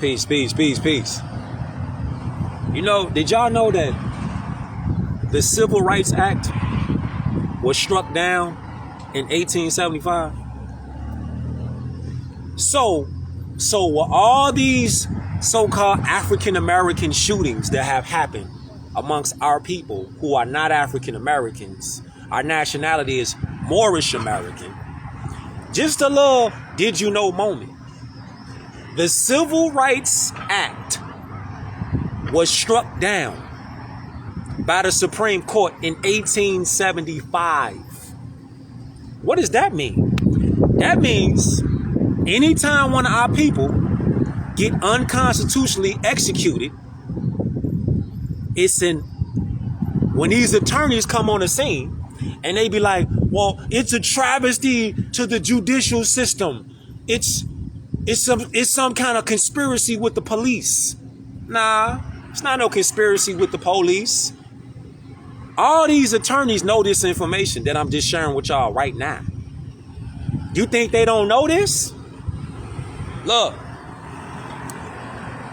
Peace, peace, peace, peace. You know, did y'all know that the Civil Rights Act was struck down in 1875? So with all these so-called African American shootings that have happened amongst our people who are not African Americans, our nationality is Moorish American. Just a little did you know moment. The Civil Rights Act was struck down by the Supreme Court in 1875. What does that mean? That means anytime one of our people get unconstitutionally executed, when these attorneys come on the scene and they be like, well, it's a travesty to the judicial system. It's some kind of conspiracy with the police. Nah, it's not no conspiracy with the police. All these attorneys know this information that I'm just sharing with y'all right now. You think they don't know this? Look,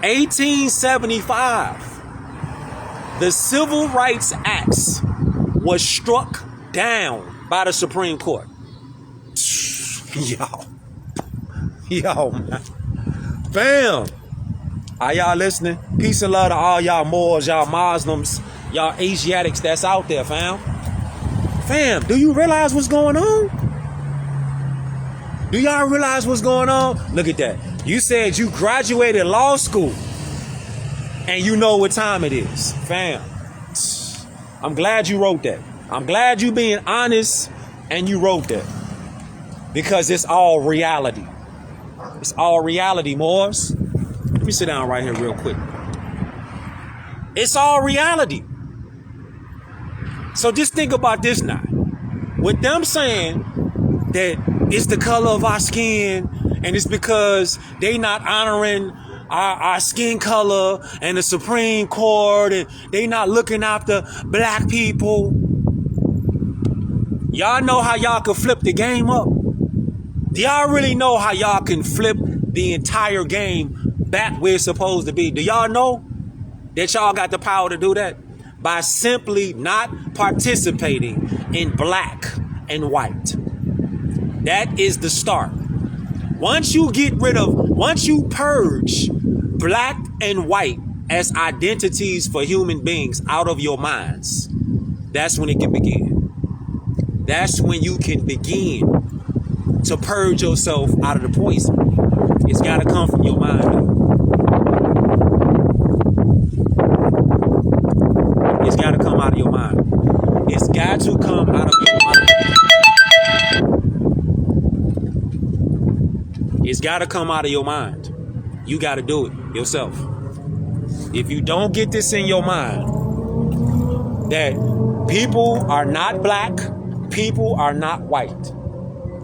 1875, the Civil Rights Acts was struck down by the Supreme Court. Yo, man. Bam. Are y'all listening? Peace and love to all y'all Moors, y'all Muslims, y'all Asiatics that's out there, fam. Fam, do you realize what's going on? Do y'all realize what's going on? Look at that. You said you graduated law school and you know what time it is. Fam, I'm glad you wrote that. I'm glad you being honest and you wrote that. Because it's all reality. It's all reality, Moors. Let me sit down right here real quick. It's all reality. So just think about this now. With them saying that it's the color of our skin and it's because they not honoring our skin color and the Supreme Court and they not looking after black people. Y'all know how y'all can flip the game up? Do y'all really know how y'all can flip the entire game back where it's supposed to be? Do y'all know that y'all got the power to do that? By simply not participating in black and white. That is the start. Once you purge black and white as identities for human beings out of your minds, that's when it can begin. That's when you can begin to purge yourself out of the poison. It's got to come from your mind. It's got to come out of your mind. It's got to come out of your mind. It's got to come out of your mind. You got to do it yourself. If you don't get this in your mind, that people are not black, people are not white.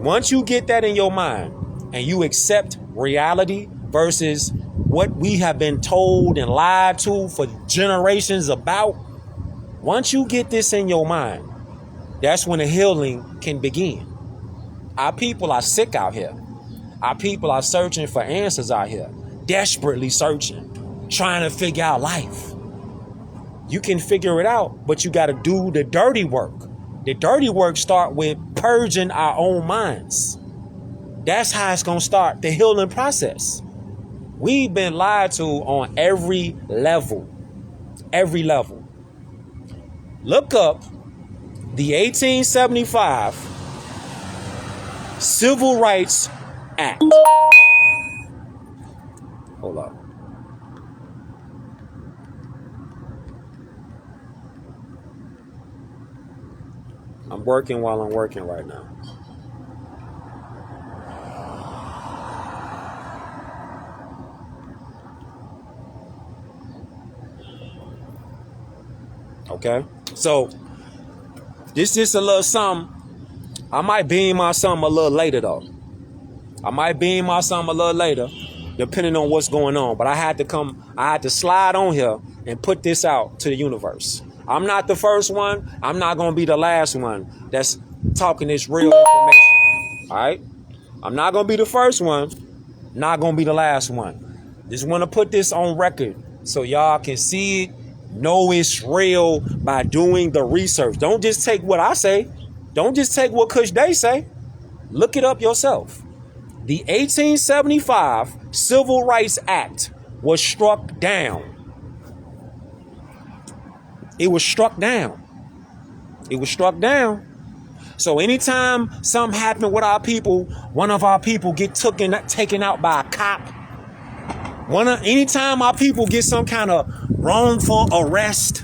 Once you get that in your mind and you accept reality versus what we have been told and lied to for generations about, once you get this in your mind, that's when the healing can begin. Our people are sick out here. Our people are searching for answers out here, desperately searching, trying to figure out life. You can figure it out, but you got to do the dirty work. The dirty work start with purging our own minds. That's how it's going to start the healing process. We've been lied to on every level. Every level. Look up the 1875 Civil Rights Act. Hold up. I'm working while I'm working right now. Okay, so this is a little something. I might beam my something a little later though. Depending on what's going on. But I had to slide on here and put this out to the universe. I'm not the first one. I'm not going to be the last one that's talking this real information. All right? I'm not going to be the first one. Not going to be the last one. Just want to put this on record so y'all can see it, know it's real by doing the research. Don't just take what I say. Don't just take what Kush Day say. Look it up yourself. The 1875 Civil Rights Act was struck down. It was struck down. It was struck down. So anytime something happened with our people, one of our people get taken out by a cop, anytime our people get some kind of wrongful arrest,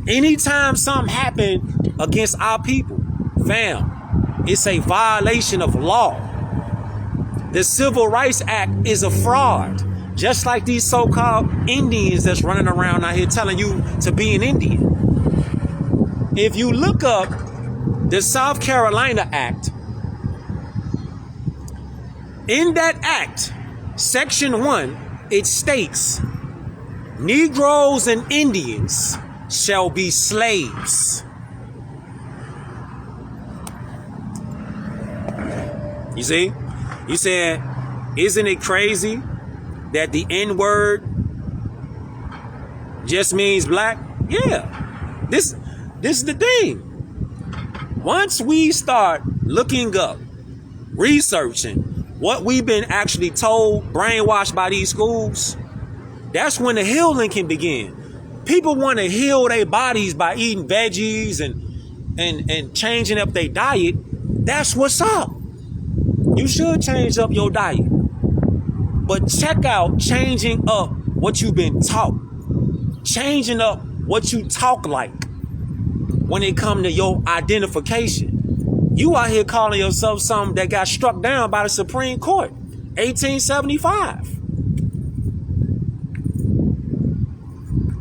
anytime something happened against our people, fam, it's a violation of law. The Civil Rights Act is a fraud. Just like these so-called Indians that's running around out here telling you to be an Indian. If you look up the South Carolina Act, in that act, Section 1, it states, Negroes and Indians shall be slaves. You see? You said, isn't it crazy that the N-word just means black? Yeah. This is the thing. Once we start looking up, researching what we've been actually told, brainwashed by these schools, that's when the healing can begin. People want to heal their bodies by eating veggies and changing up their diet. That's what's up. You should change up your diet. But check out changing up what you've been taught. Changing up what you talk like when it comes to your identification. You out here calling yourself something that got struck down by the Supreme Court, 1875.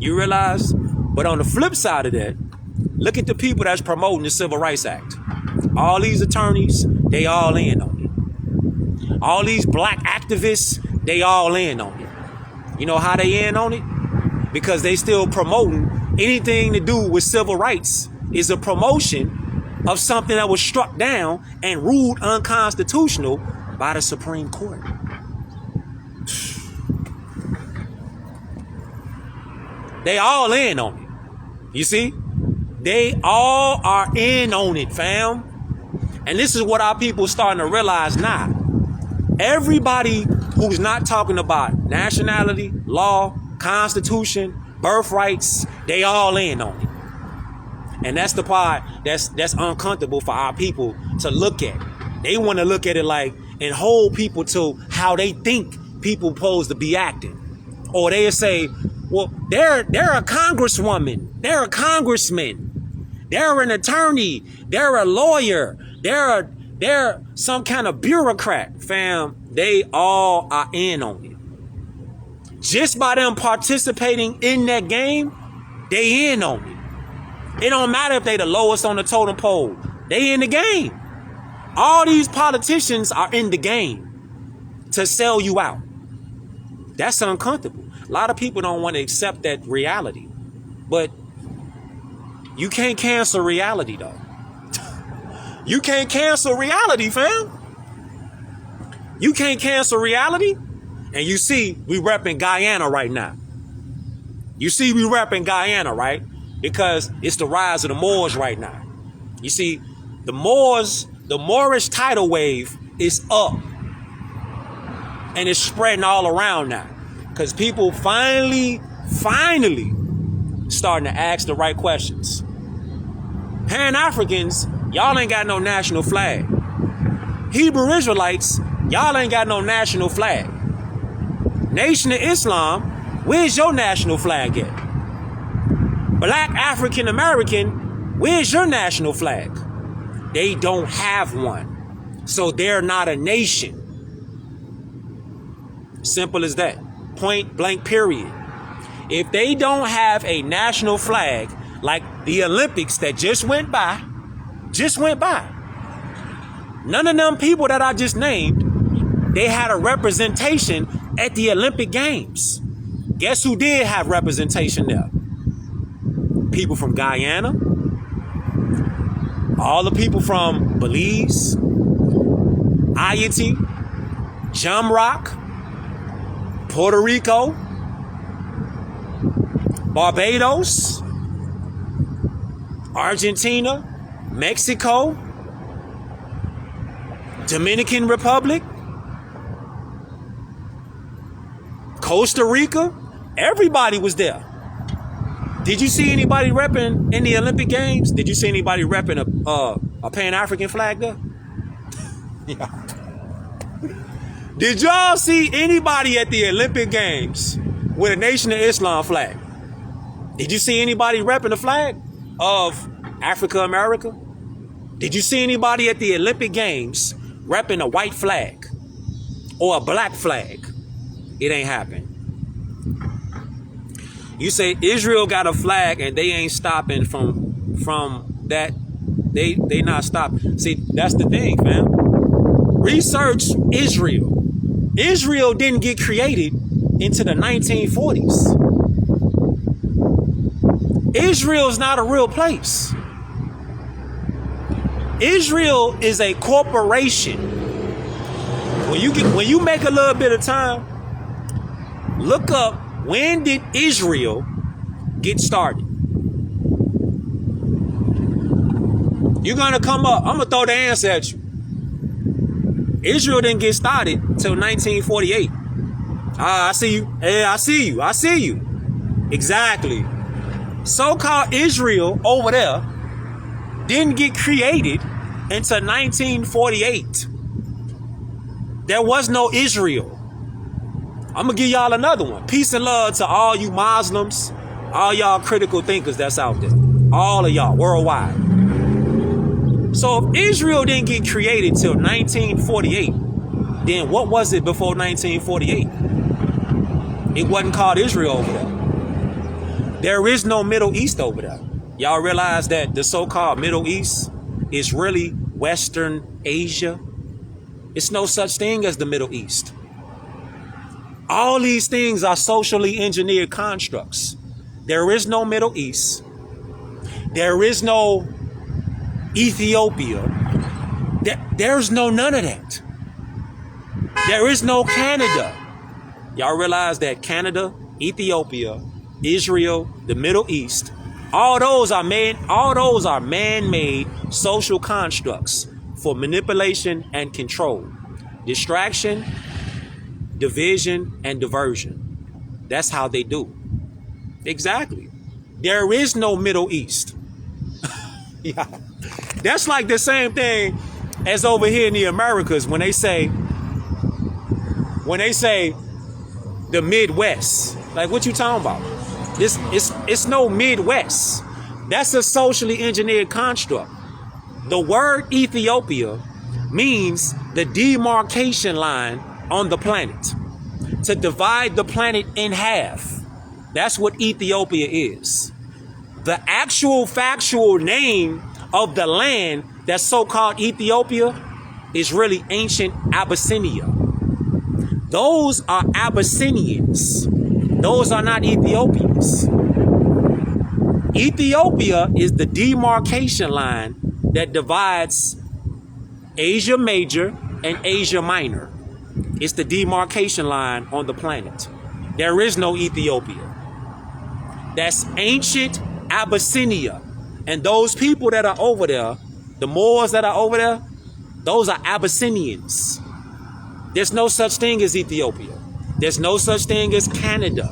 You realize? But on the flip side of that, look at the people that's promoting the Civil Rights Act. All these attorneys, they all in on it. All these black activists, they all in on it. You know how they in on it? Because they still promoting anything to do with civil rights is a promotion of something that was struck down and ruled unconstitutional by the Supreme Court. They all in on it. You see? They all are in on it, fam. And this is what our people are starting to realize now. Everybody who's not talking about nationality, law, constitution, birthrights, they all in on it. And that's the part that's uncomfortable for our people to look at. They want to look at it like and hold people to how they think people supposed to be acting. Or they'll say, well, they're a congresswoman, they're a congressman, they're an attorney, they're a lawyer, they're some kind of bureaucrat. Fam, they all are in on it. Just by them participating in that game, they in on it. It don't matter if they the lowest on the totem pole. They in the game. All these politicians are in the game to sell you out. That's uncomfortable. A lot of people don't want to accept that reality. But you can't cancel reality, though. You can't cancel reality, fam. You can't cancel reality. And you see, we repping Guyana right now. You see, we repping Guyana, right? Because it's the rise of the Moors right now. You see, the Moorish tidal wave is up. And it's spreading all around now. Because people finally starting to ask the right questions. Pan-Africans, y'all ain't got no national flag. Hebrew Israelites, y'all ain't got no national flag. Nation of Islam, where's your national flag at? Black African American, where's your national flag? They don't have one. So they're not a nation. Simple as that. Point blank period. If they don't have a national flag, like the Olympics that just went by, none of them people that I just named, they had a representation at the Olympic Games. Guess who did have representation there? People from Guyana, all the people from Belize, Haiti, Jamrock, Puerto Rico, Barbados, Argentina, Mexico, Dominican Republic, Costa Rica. Everybody was there. Did you see anybody repping in the Olympic Games? Did you see anybody repping a Pan-African flag there? Yeah. Did y'all see anybody at the Olympic Games with a Nation of Islam flag? Did you see anybody repping the flag of Africa America? Did you see anybody at the Olympic Games repping a white flag or a black flag? It ain't happened. You say Israel got a flag and they ain't stopping from that. They not stopping. See, that's the thing, fam. Research Israel. Israel didn't get created into the 1940s. Israel's not a real place. Israel is a corporation. When you make a little bit of time, look up when did Israel get started. You're gonna come up. I'm gonna throw the answer at you. Israel didn't get started till 1948. I see you. Hey, I see you. I see you. Exactly. So-called Israel over there didn't get created until 1948. There was no Israel. I'm going to give y'all another one. Peace and love to all you Muslims, all y'all critical thinkers that's out there. All of y'all worldwide. So if Israel didn't get created till 1948, then what was it before 1948? It wasn't called Israel over there. There is no Middle East over there. Y'all realize that the so-called Middle East is really Western Asia? It's no such thing as the Middle East. All these things are socially engineered constructs. There is no Middle East. There is no Ethiopia. There's no none of that. There is no Canada. Y'all realize that Canada, Ethiopia, Israel, the Middle East, all those are man-made social constructs for manipulation and control, distraction, division, and diversion. That's how they do. Exactly. There is no Middle East. Yeah. That's like the same thing as over here in the Americas when they say the Midwest. Like, what you talking about? It's no Midwest. That's a socially engineered construct. The word Ethiopia means the demarcation line on the planet, to divide the planet in half. That's what Ethiopia is. The actual factual name of the land that's so-called Ethiopia is really ancient Abyssinia. Those are Abyssinians. Those are not Ethiopians. Ethiopia is the demarcation line that divides Asia Major and Asia Minor. It's the demarcation line on the planet. There is no Ethiopia. That's ancient Abyssinia. And those people that are over there, the Moors that are over there, those are Abyssinians. There's no such thing as Ethiopia. There's no such thing as Canada.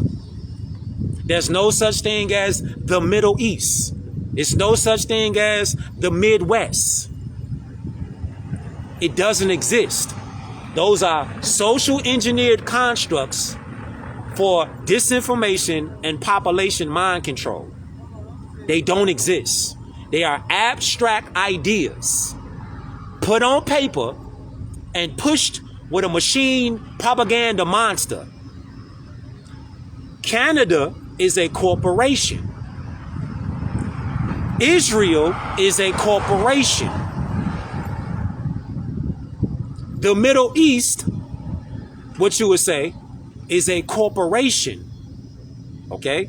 There's no such thing as the Middle East. There's no such thing as the Midwest. It doesn't exist. Those are social engineered constructs for disinformation and population mind control. They don't exist. They are abstract ideas put on paper and pushed with a machine propaganda monster. Canada is a corporation. Israel is a corporation. The Middle East, what you would say, is a corporation. Okay?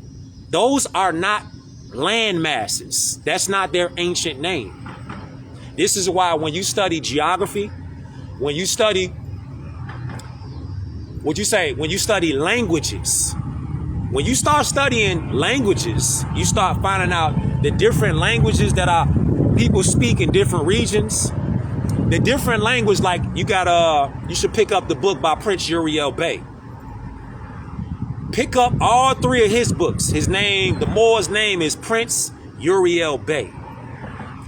Those are not land masses. That's not their ancient name. This is why when you study geography, when you study what you say, when you study languages, when you start studying languages, you start finding out the different languages that people speak in different regions. The different language, like you should pick up the book by Prince Uriel Bey. Pick up all 3 of his books. The Moor's name is Prince Uriel Bey.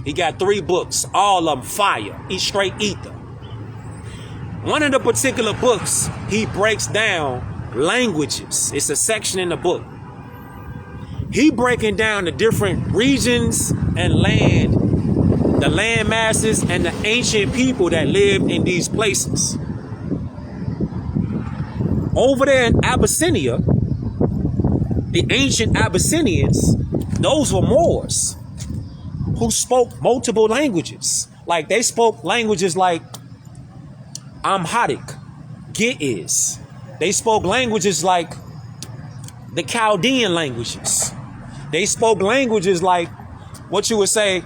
He got 3 books, all of them fire, eat straight ether. One of the particular books, he breaks down languages. It's a section in the book. He breaking down the different regions and the land masses and the ancient people that lived in these places. Over there in Abyssinia, the ancient Abyssinians, those were Moors who spoke multiple languages. Like they spoke languages like Amharic, Ge'ez. They spoke languages like the Chaldean languages. They spoke languages like what you would say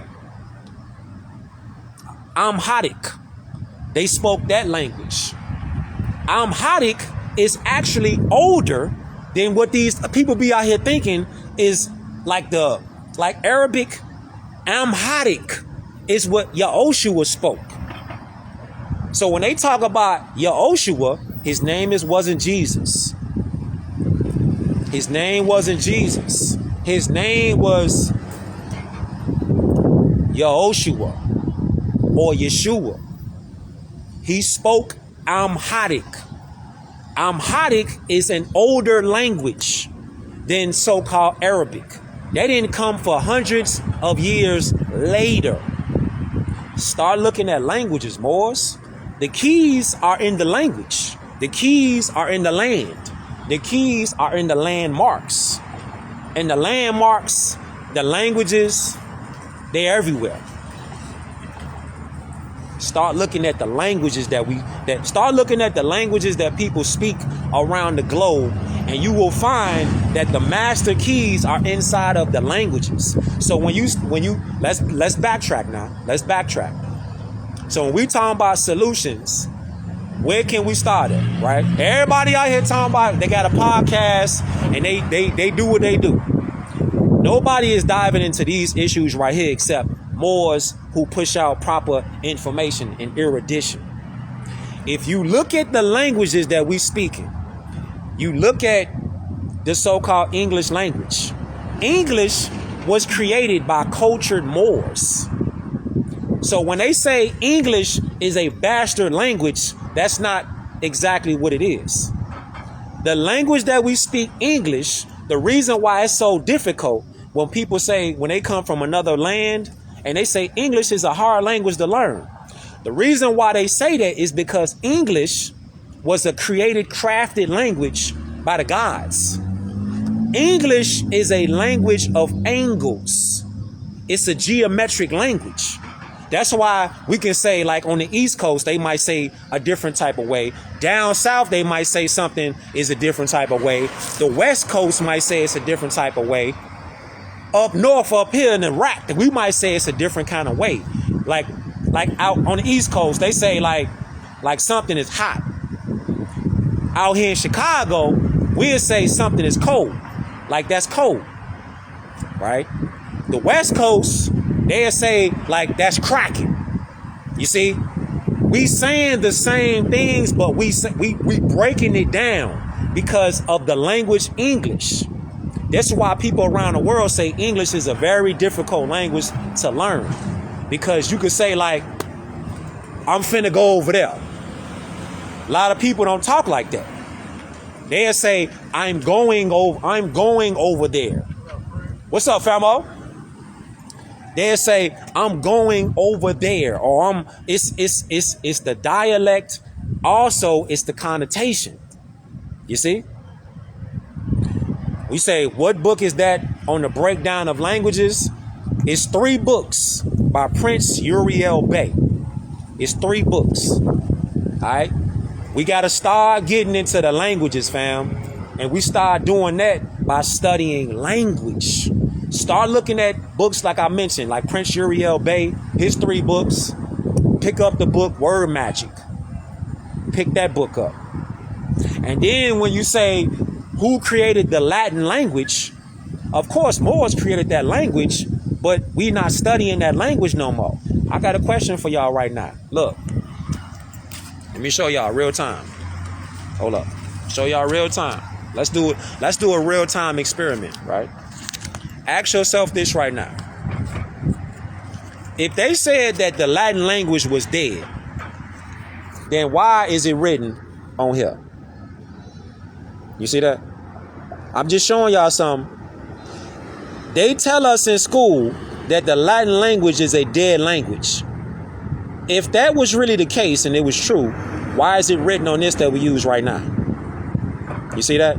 Amharic. They spoke that language. Amharic is actually older than what these people be out here thinking is like Arabic. Amharic is what Yahushua spoke. So when they talk about Yahushua, his name wasn't Jesus. His name wasn't Jesus. His name was Yahushua or Yeshua. He spoke Amharic. Amharic is an older language than so-called Arabic. They didn't come for hundreds of years later. Start looking at languages, Moors. The keys are in the language. The keys are in the land. The keys are in the landmarks. And the landmarks, the languages, they're everywhere. Start looking at the languages that people speak around the globe, and you will find that the master keys are inside of the languages. So when you let's backtrack now. Let's backtrack. So when we talking about solutions, where can we start at, right? Everybody out here talking about they got a podcast and they do what they do. Nobody is diving into these issues right here except Moors who push out proper information and erudition. If you look at the languages that we speaking, you look at the so-called English language. English was created by cultured Moors. So when they say English is a bastard language, that's not exactly what it is. The language that we speak, English, the reason why it's so difficult when people say, when they come from another land and they say English is a hard language to learn. The reason why they say that is because English was a created, crafted language by the gods. English is a language of angles. It's a geometric language. That's why we can say, like on the East Coast, they might say a different type of way. Down south, they might say something is a different type of way. The West Coast might say it's a different type of way. Up north, up here in Iraq, we might say it's a different kind of way. Like out on the East Coast, they say like something is hot. Out here in Chicago, we'll say something is cold. Like that's cold, right? The West Coast, they'll say like that's cracking. You see, we saying the same things, but we breaking it down because of the language English. That's why people around the world say English is a very difficult language to learn, because you could say like, I'm finna go over there. A lot of people don't talk like that. They'll say, I'm going over there. What's up, famo? They'll say, I'm going over there, or it's the dialect. Also, it's the connotation. You see? We say, what book is that on the breakdown of languages? It's 3 books by Prince Uriel Bey. It's 3 books. All right? We got to start getting into the languages, fam. And we start doing that by studying language. Start looking at books like I mentioned, like Prince Uriel Bey, his 3 books. Pick up the book Word Magic. Pick that book up. And then when you say who created the Latin language, of course Moors created that language, but we not studying that language no more. I got a question for y'all right now. Look, let me show y'all real time. Hold up, show y'all real time. Let's do it. Let's do a real time experiment, right? Ask yourself this right now. If they said that the Latin language was dead, then why is it written on here? You see that? I'm just showing y'all something. They tell us in school that the Latin language is a dead language. If that was really the case and it was true, why is it written on this that we use right now? You see that?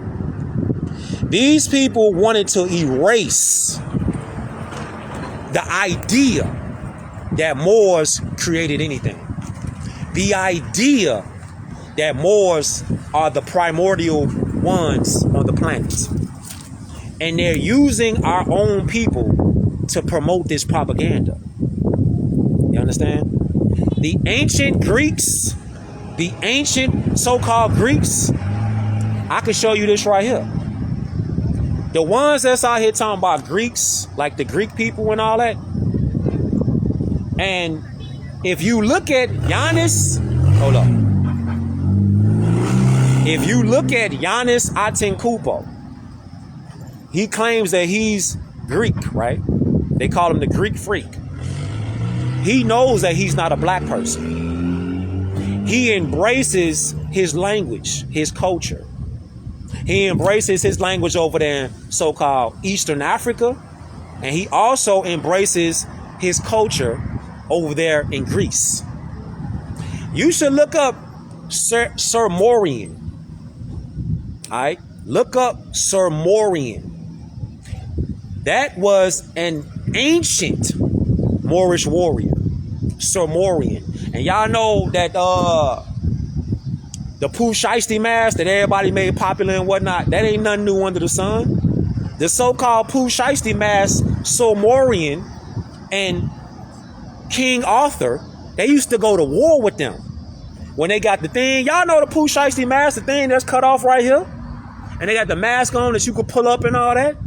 These people wanted to erase the idea that Moors created anything. The idea that Moors are the primordial ones on the planet. And they're using our own people to promote this propaganda. You understand? The ancient Greeks, the ancient so-called Greeks, I can show you this right here. The ones that's out here talking about Greeks, like the Greek people and all that. And if you look at Giannis, hold up. If you look at Giannis Antetokounmpo, he claims that he's Greek, right? They call him the Greek freak. He knows that he's not a black person. He embraces his language, his culture. He embraces his language over there in so-called Eastern Africa. And he also embraces his culture over there in Greece. You should look up Sermorian. All right? Look up Sermorian. That was an ancient Moorish warrior. Sermorian. And y'all know that the Pooh Shiesty mask that everybody made popular and whatnot, that ain't nothing new under the sun. The so-called Pooh Shiesty mask, Sermorian, and King Arthur, they used to go to war with them. When they got the thing, y'all know the Pooh Shiesty mask, the thing that's cut off right here? And they got the mask on that you could pull up and all that?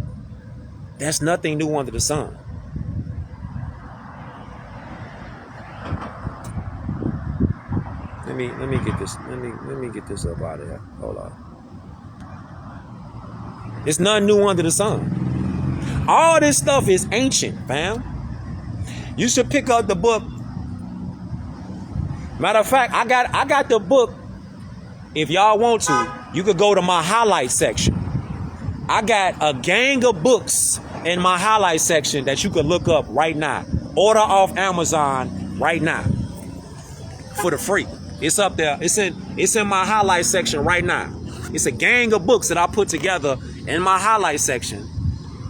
That's nothing new under the sun. Let me get this. Let me get this up out of here. Hold on. It's nothing new under the sun. All this stuff is ancient, fam. You should pick up the book. Matter of fact, I got the book. If y'all want to, you could go to my highlight section. I got a gang of books in my highlight section that you could look up right now. Order off Amazon right now for the free. It's up there. It's in my highlight section right now. It's a gang of books that I put together in my highlight section.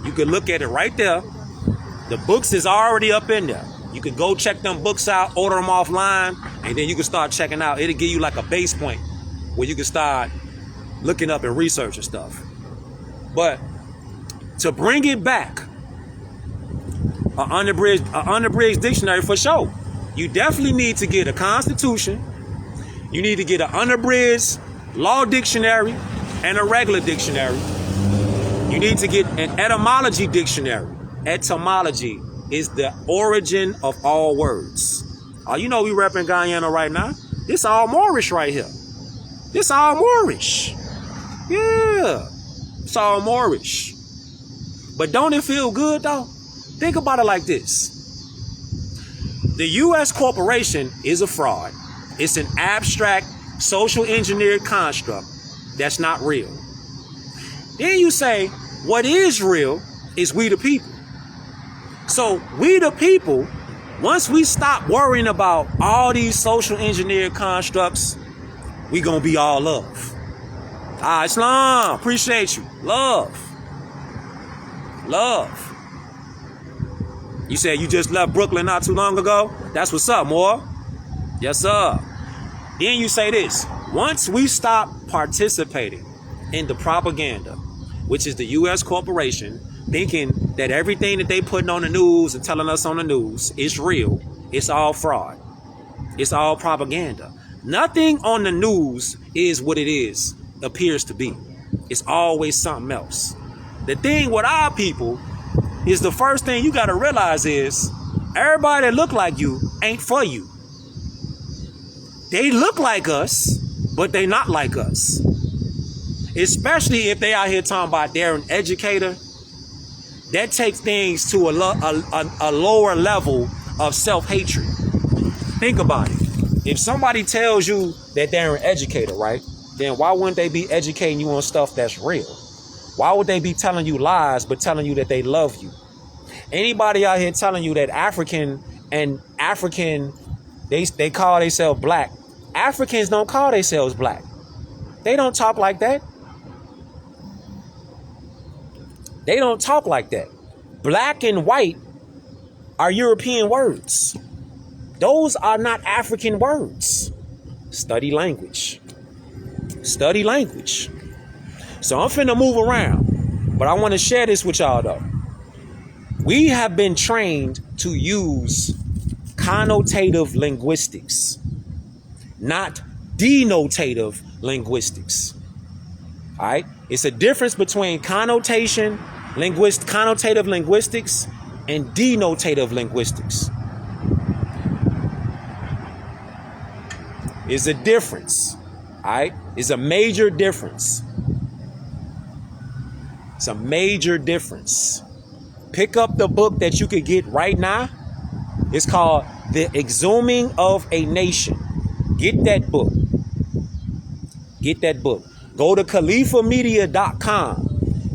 You can look at it right there. The books is already up in there. You can go check them books out, order them offline, and then you can start checking out. It'll give you like a base point where you can start looking up and researching stuff. But to bring it back, an unabridged dictionary for sure. You definitely need to get a constitution. You need to get an unabridged law dictionary and a regular dictionary. You need to get an etymology dictionary. Etymology is the origin of all words. You know we repping Guyana right now. This all Moorish right here. This all Moorish. Yeah. It's all Moorish. But don't it feel good though? Think about it like this. The U.S. corporation is a fraud. It's an abstract, social engineered construct that's not real. Then you say, what is real is we the people. So we the people, once we stop worrying about all these social engineered constructs, we gonna be all love. Islam, appreciate you. Love. Love. You said you just left Brooklyn not too long ago? That's what's up, Moore. Yes, sir. Then you say this. Once we stop participating in the propaganda, which is the U.S. corporation, thinking that everything that they putting on the news and telling us on the news is real, it's all fraud. It's all propaganda. Nothing on the news is what it is. appears to be. It's always something else. The thing with our people is the first thing you got to realize is everybody that look like you ain't for you. They look like us, but they not like us. Especially if they out here talking about they're an educator. That takes things to a lower level of self-hatred. Think about it. If somebody tells you that they're an educator, right? Then why wouldn't they be educating you on stuff that's real? Why would they be telling you lies but telling you that they love you? Anybody out here telling you that African, they call themselves black. Africans don't call themselves black. They don't talk like that. They don't talk like that. Black and white are European words. Those are not African words. Study language. Study language. So I'm finna move around, but I want to share this with y'all though. We have been trained to use connotative linguistics, not denotative linguistics. All right? It's a difference between connotative linguistics and denotative linguistics. It's a difference. All right? It's a major difference. It's a major difference. Pick up the book that you could get right now. It's called The Exhuming of a Nation. Get that book. Get that book. Go to khalifamedia.com.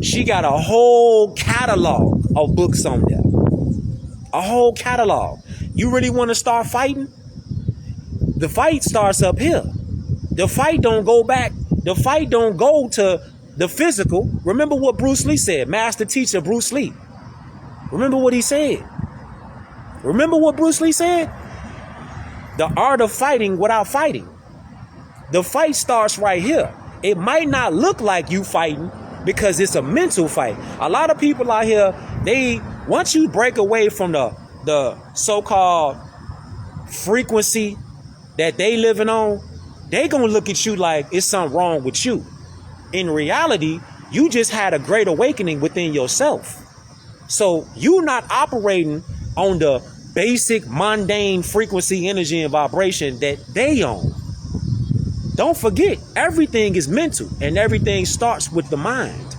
She got a whole catalog of books on there. A whole catalog. You really want to start fighting? The fight starts up here. The fight don't go back. The fight don't go to the physical. Remember what Bruce Lee said, master teacher Bruce Lee. Remember what he said. Remember what Bruce Lee said? The art of fighting without fighting. The fight starts right here. It might not look like you fighting because it's a mental fight. A lot of people out here, once you break away from the so-called frequency that they living on, they gonna look at you like it's something wrong with you. In reality, you just had a great awakening within yourself. So you not operating on the basic mundane frequency, energy, and vibration that they own. Don't forget, everything is mental and everything starts with the mind.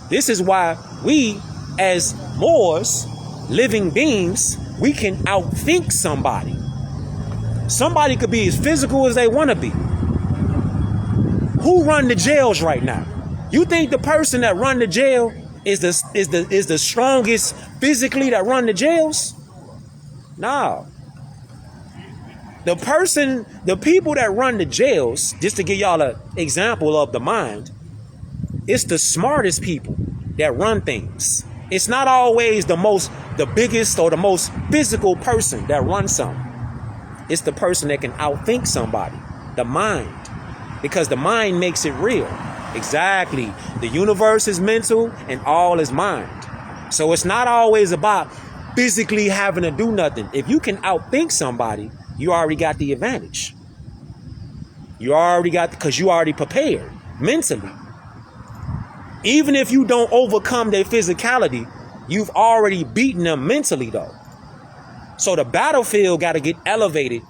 This is why we, as Moors, living beings, we can outthink somebody. Somebody could be as physical as they want to be. Who run the jails right now? You think the person that run the jail is the strongest physically that run the jails? No. The people that run the jails, just to give y'all an example of the mind, it's the smartest people that run things. It's not always the biggest or the most physical person that runs something. It's the person that can outthink somebody, the mind, because the mind makes it real. Exactly. The universe is mental and all is mind. So it's not always about physically having to do nothing. If you can outthink somebody, you already got the advantage. Because you already prepared mentally. Even if you don't overcome their physicality, you've already beaten them mentally though. So the battlefield got to get elevated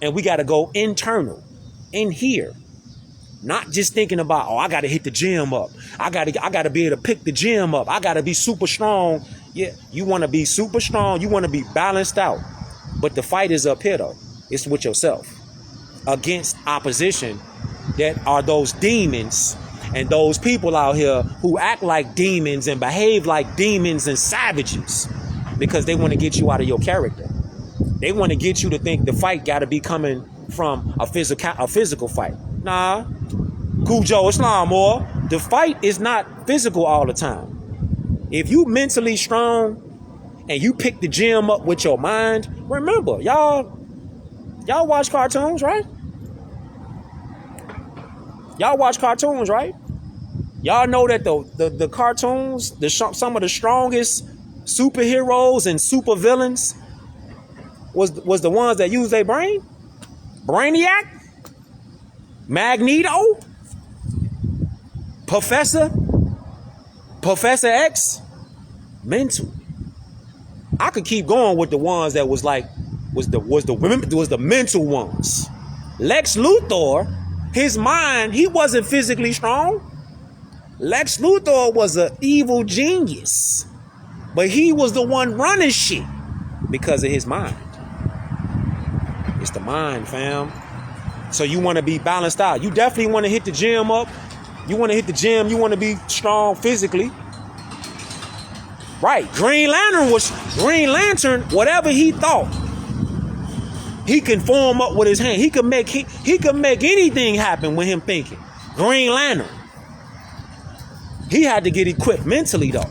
and we got to go internal, in here. Not just thinking about, I got to hit the gym up. I got to be able to pick the gym up. I got to be super strong. Yeah, you want to be super strong. You want to be balanced out. But the fight is up here, though. It's with yourself against opposition that are those demons and those people out here who act like demons and behave like demons and savages because they want to get you out of your character. They want to get you to think the fight got to be coming from a physical fight. Nah, Cujo Islam, or the fight is not physical all the time. If you mentally strong and you pick the gym up with your mind, remember, y'all watch cartoons, right? Y'all watch cartoons, right? Y'all know that the cartoons, some of the strongest superheroes and supervillains was the ones that use their brain. Brainiac, Magneto, Professor X, mental. I could keep going with the ones that was the mental ones. Lex Luthor, his mind, he wasn't physically strong. Lex Luthor was an evil genius, but he was the one running shit because of his mind. It's the mind, fam. So you want to be balanced out. You definitely want to hit the gym up. You want to hit the gym. You want to be strong physically. Right. Green Lantern, whatever he thought, he can form up with his hand. He could make anything happen with him thinking. Green Lantern. He had to get equipped mentally though.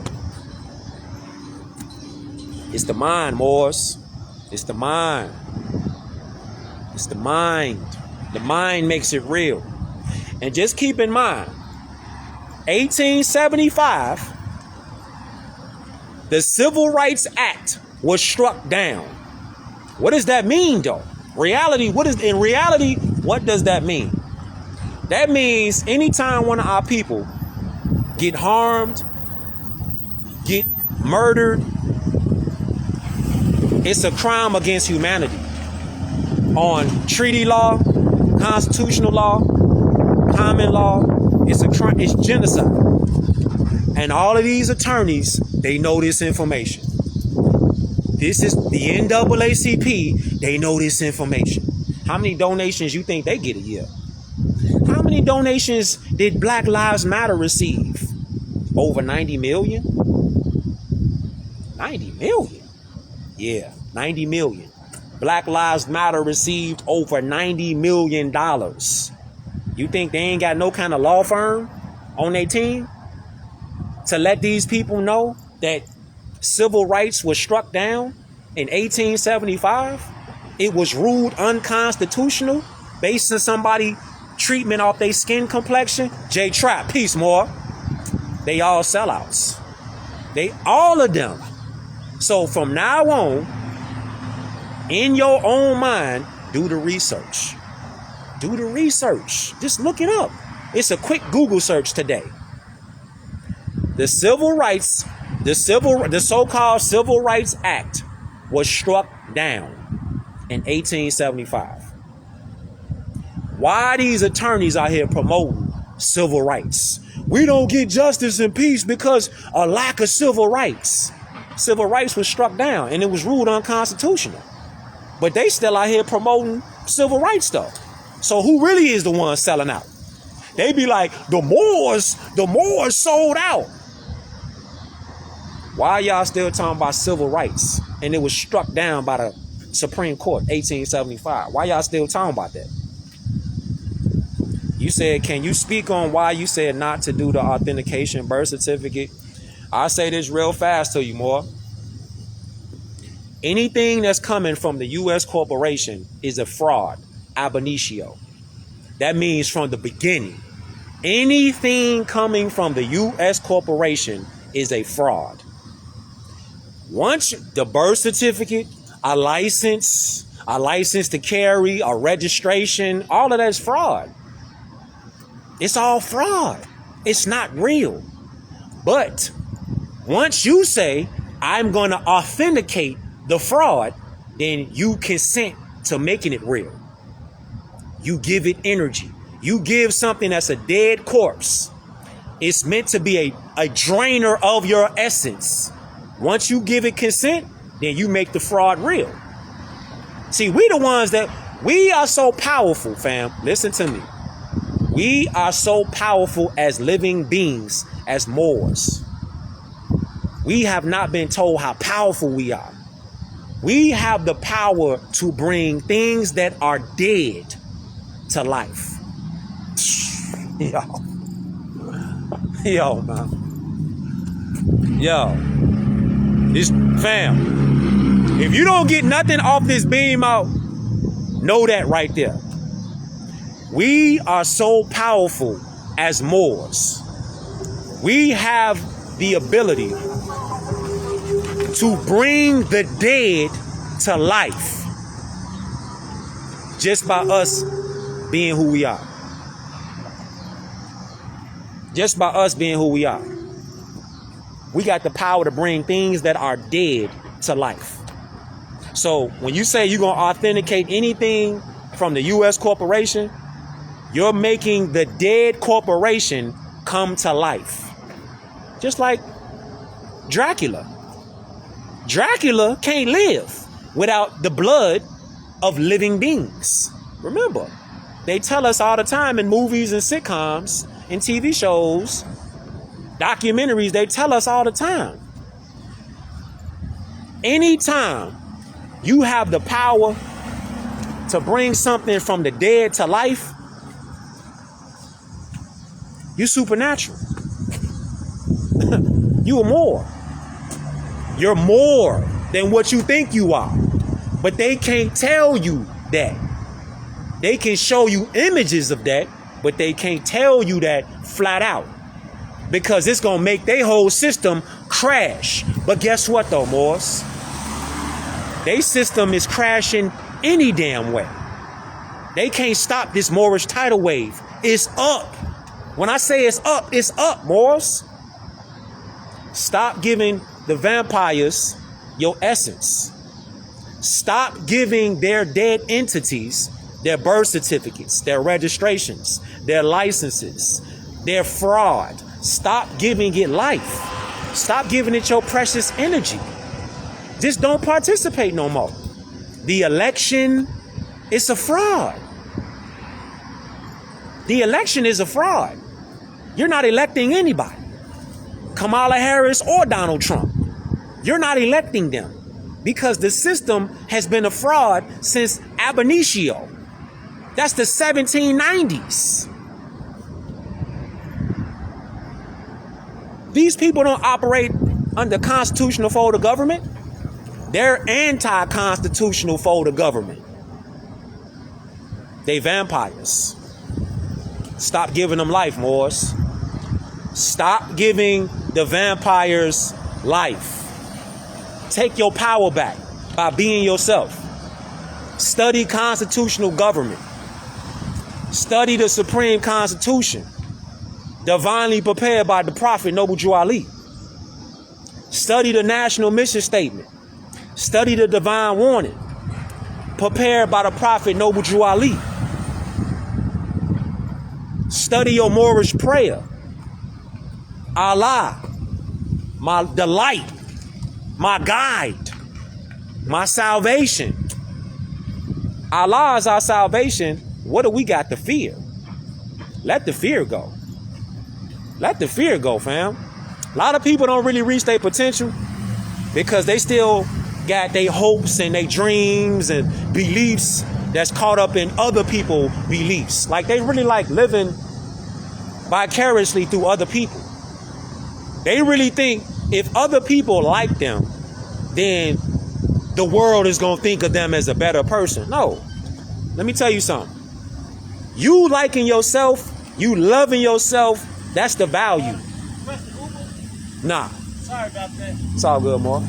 It's the mind, Moors. It's the mind. It's the mind. The mind makes it real. And just keep in mind, 1875, the Civil Rights Act was struck down. What does that mean though? What does that mean? That means anytime one of our people get harmed, get murdered, it's a crime against humanity. On treaty law, constitutional law, common law, it's a crime, it's genocide. And all of these attorneys, they know this information. This is the NAACP, they know this information. How many donations you think they get a year? How many donations did Black Lives Matter receive? Over 90 million? 90 million? Yeah, 90 million. Black Lives Matter received over $90 million. You think they ain't got no kind of law firm on their team to let these people know that civil rights was struck down in 1875? It was ruled unconstitutional based on somebody treatment off their skin complexion. J Trap, peace more. They all sellouts. All of them. So from now on, in your own mind, do the research. Do the research. Just look it up. It's a quick Google search today. The so-called Civil Rights Act was struck down in 1875. Why are these attorneys out here promoting civil rights? We don't get justice and peace because a lack of civil rights. Civil rights was struck down and it was ruled unconstitutional. But they still out here promoting civil rights stuff. So who really is the one selling out? They be like, the Moors sold out. Why y'all still talking about civil rights? And it was struck down by the Supreme Court, 1875. Why y'all still talking about that? You said, can you speak on why you said not to do the authentication birth certificate? I'll say this real fast to you, more. Anything that's coming from the U.S. corporation is a fraud, ab initio. That means from the beginning. Anything coming from the U.S. corporation is a fraud. Once the birth certificate, a license to carry, a registration, all of that is fraud. It's all fraud. It's not real. But once you say, I'm going to authenticate the fraud, then you consent to making it real. You give it energy. You give something that's a dead corpse. It's meant to be a drainer of your essence. Once you give it consent, then you make the fraud real. See, we are so powerful, fam. Listen to me. We are so powerful as living beings, as Moors. We have not been told how powerful we are. We have the power to bring things that are dead to life. Yo, man. Yo. This fam. If you don't get nothing off this beam out, know that right there. We are so powerful as Moors. We have the ability to bring the dead to life just by us being who we are. Just by us being who we are. We got the power to bring things that are dead to life. So when you say you're going to authenticate anything from the U.S. corporation, you're making the dead corporation come to life. Just like Dracula. Dracula can't live without the blood of living beings. Remember, they tell us all the time in movies and sitcoms and TV shows, documentaries, they tell us all the time. Anytime you have the power to bring something from the dead to life, you're supernatural. You are more. You're more than what you think you are. But they can't tell you that. They can show you images of that, but they can't tell you that flat out. Because it's going to make their whole system crash. But guess what though, Moors? Their system is crashing any damn way. They can't stop this Moorish tidal wave. It's up. When I say it's up, Moors. Stop giving the vampires your essence. Stop giving their dead entities their birth certificates, their registrations, their licenses, their fraud. Stop giving it life. Stop giving it your precious energy. Just don't participate no more. The election is a fraud. The election is a fraud. You're not electing anybody. Kamala Harris or Donald Trump. You're not electing them because the system has been a fraud since ab initio. That's the 1790s. These people don't operate under constitutional form of government. They're anti-constitutional form of government. They vampires. Stop giving them life, Moors. Stop giving the vampires life. Take your power back by being yourself. Study constitutional government. Study the Supreme Constitution, divinely prepared by the Prophet Noble Drew Ali. Study the National Mission Statement. Study the Divine Warning, prepared by the Prophet Noble Drew Ali. Study your Moorish prayer. Allah, my delight, my guide, my salvation. Allah is our salvation. What do we got to fear? Let the fear go. Let the fear go, fam. A lot of people don't really reach their potential because they still got their hopes and their dreams and beliefs that's caught up in other people's beliefs. Like they really like living vicariously through other people. They really think if other people like them, then the world is going to think of them as a better person. No. Let me tell you something. You liking yourself, you loving yourself, that's the value. Nah. Sorry about that. It's all good, Mo.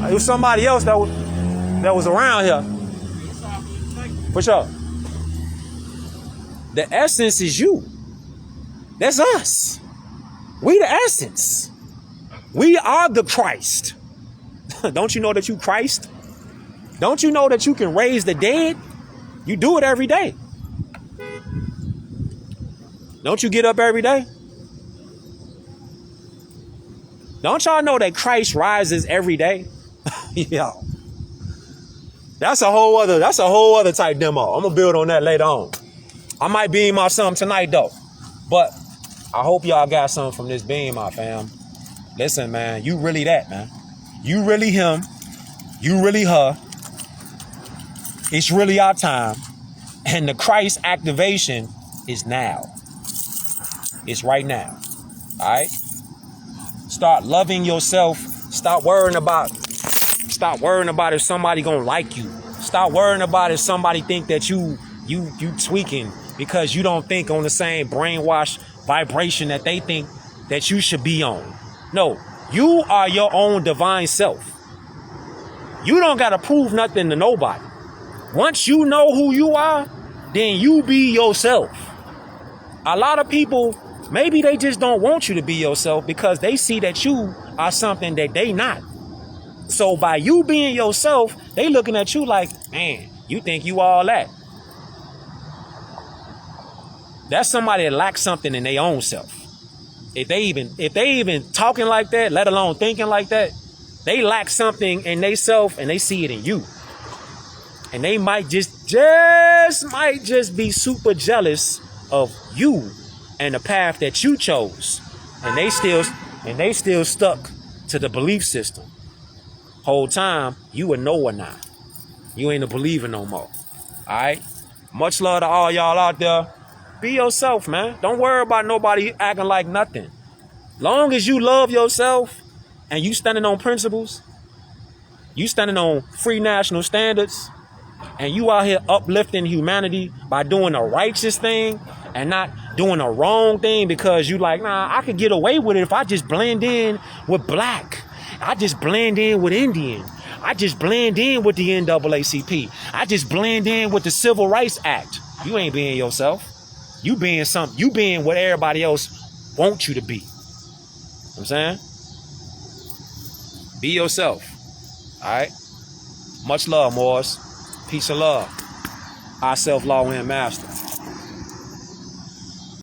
It was somebody else that was around here. For sure. The essence is you. That's us. We the essence. We are the Christ. Don't you know that you Christ? Don't you know that you can raise the dead? You do it every day. Don't you get up every day? Don't y'all know that Christ rises every day? Yo. That's a whole other type demo. I'm gonna build on that later on. I might beam off something tonight though. But I hope y'all got something from this beam, my fam. Listen, man, you really that, man. You really him. You really her. It's really our time. And the Christ activation is now. It's right now. All right? Start loving yourself. Stop worrying about if somebody gonna like you. Stop worrying about if somebody think that you tweaking because you don't think on the same brainwash vibration that they think that you should be on. No, you are your own divine self. You don't gotta prove nothing to nobody. Once you know who you are, then you be yourself. A lot of people Maybe they just don't want you to be yourself because they see that you are something that they not. So by you being yourself, they looking at you like, man, you think you all that. That's somebody that lacks something in their own self. If they even talking like that, let alone thinking like that, they lack something in they self and they see it in you. And they might just be super jealous of you and the path that you chose. And they still stuck to the belief system. Whole time you a knower now. You ain't a believer no more. Alright? Much love to all y'all out there. Be yourself, man. Don't worry about nobody acting like nothing. Long as you love yourself and you standing on principles, you standing on free national standards, and you out here uplifting humanity by doing a righteous thing and not doing a wrong thing because you like, nah, I could get away with it if I just blend in with black. I just blend in with Indian. I just blend in with the NAACP. I just blend in with the Civil Rights Act. You ain't being yourself. You being something. You being what everybody else wants you to be. You know what I'm saying? Be yourself. All right? Much love, Moors. Peace and love. Our self-law and master.